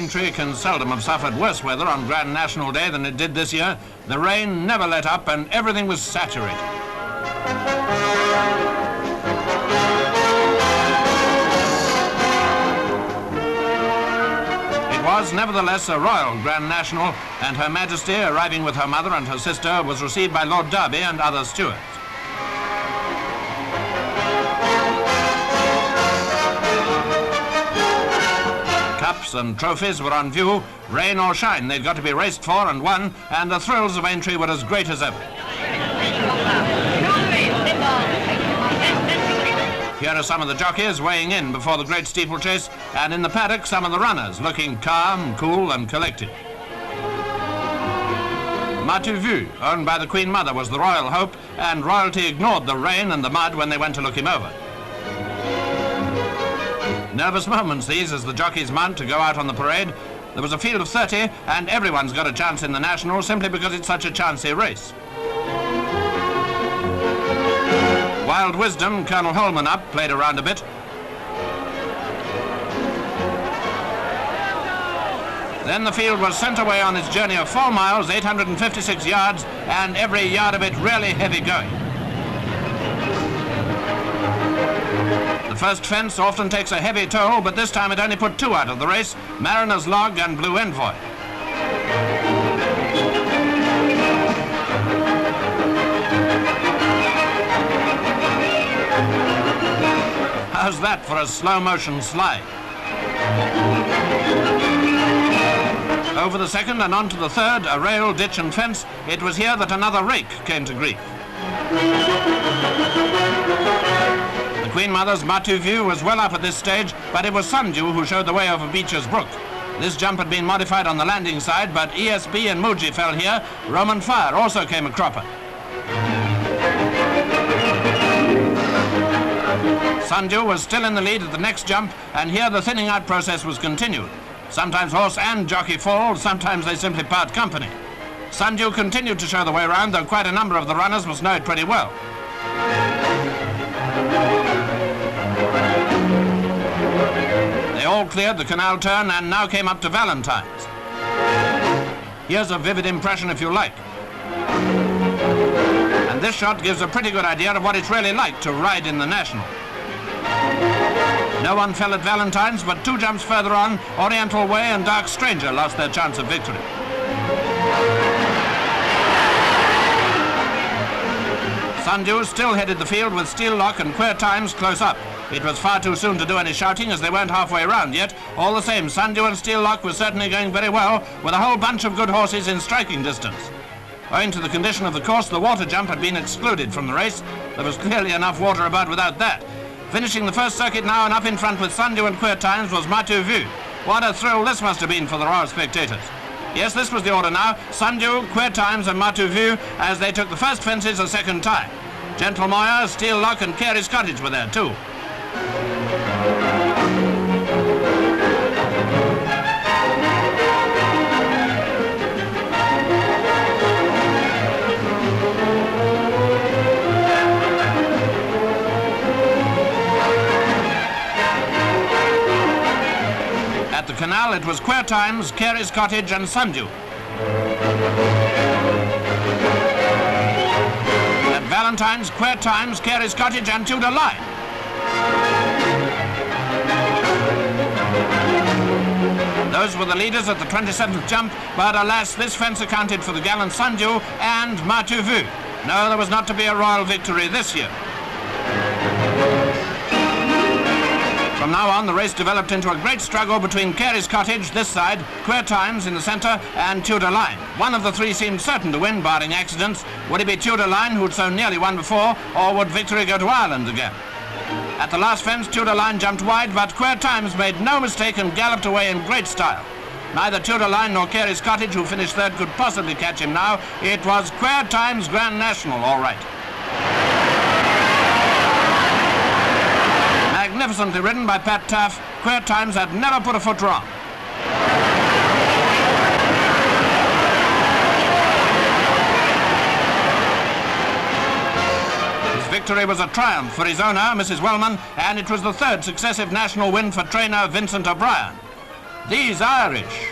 Aintree can seldom have suffered worse weather on Grand National Day than it did this year. The rain never let up and everything was saturated. It was nevertheless a royal Grand National, and Her Majesty, arriving with her mother and her sister, was received by Lord Derby and other stewards. Cups and trophies were on view. Rain or shine, they'd got to be raced for and won, and the thrills of Aintree were as great as ever. Here are some of the jockeys weighing in before the great steeplechase, and in the paddock some of the runners, looking calm, cool and collected. M'as-tu vu, owned by the Queen Mother, was the royal hope, and royalty ignored the rain and the mud when they went to look him over. Nervous moments these as the jockeys mount to go out on the parade. There was a field of 30 and everyone's got a chance in the National simply because it's such a chancy race. Wild Wisdom, Colonel Holman up, played around a bit. Then the field was sent away on its journey of 4 miles, 856 yards, and every yard of it really heavy going. The first fence often takes a heavy toll, but this time it only put 2 out of the race, Mariner's Log and Blue Envoy. How's that for a slow-motion slide? Over the second and on to the third, a rail, ditch and fence. It was here that another rake came to grief. The Queen Mother's M'as-tu vu was well up at this stage, but it was Sundew who showed the way over Beecher's Brook. This jump had been modified on the landing side, but ESB and Muji fell here. Roman Fire also came a cropper. Sundew was still in the lead at the next jump, and here the thinning out process was continued. Sometimes horse and jockey fall, sometimes they simply part company. Sundew continued to show the way round, though quite a number of the runners must know it pretty well. They all cleared the canal turn and now came up to Valentine's. Here's a vivid impression if you like. And this shot gives a pretty good idea of what it's really like to ride in the National. No one fell at Valentine's, but 2 jumps further on, Oriental Way and Dark Stranger lost their chance of victory. Sundew still headed the field with Steel Lock and Queer Times close up. It was far too soon to do any shouting as they weren't halfway round yet. All the same, Sundew and Steel Lock were certainly going very well, with a whole bunch of good horses in striking distance. Owing to the condition of the course, the water jump had been excluded from the race. There was clearly enough water about without that. Finishing the first circuit now and up in front with Sundew and Queer Times was M'as-tu vu. What a thrill this must have been for the royal spectators. Yes, this was the order now. Sundew, Queer Times and M'as-tu vu as they took the first fences a second time. Gentle Moyer, Steel Lock and Carey's Cottage were there too. At the canal, it was Queer Times, Carey's Cottage and Sundew. At Valentine's, Queer Times, Carey's Cottage and Tudor Line. Those were the leaders at the 27th jump, but alas, this fence accounted for the gallant Sundew and M'as-tu vu. No, there was not to be a royal victory this year. From now on, the race developed into a great struggle between Carey's Cottage, this side, Queer Times in the centre, and Tudor Line. One of the 3 seemed certain to win, barring accidents. Would it be Tudor Line, who'd so nearly won before, or would victory go to Ireland again? At the last fence, Tudor Line jumped wide, but Queer Times made no mistake and galloped away in great style. Neither Tudor Line nor Carey's Cottage, who finished third, could possibly catch him now. It was Queer Times Grand National, all right. Magnificently ridden by Pat Taff, Queer Times had never put a foot wrong. His victory was a triumph for his owner, Mrs. Wellman, and it was the 3rd successive national win for trainer Vincent O'Brien. These Irish.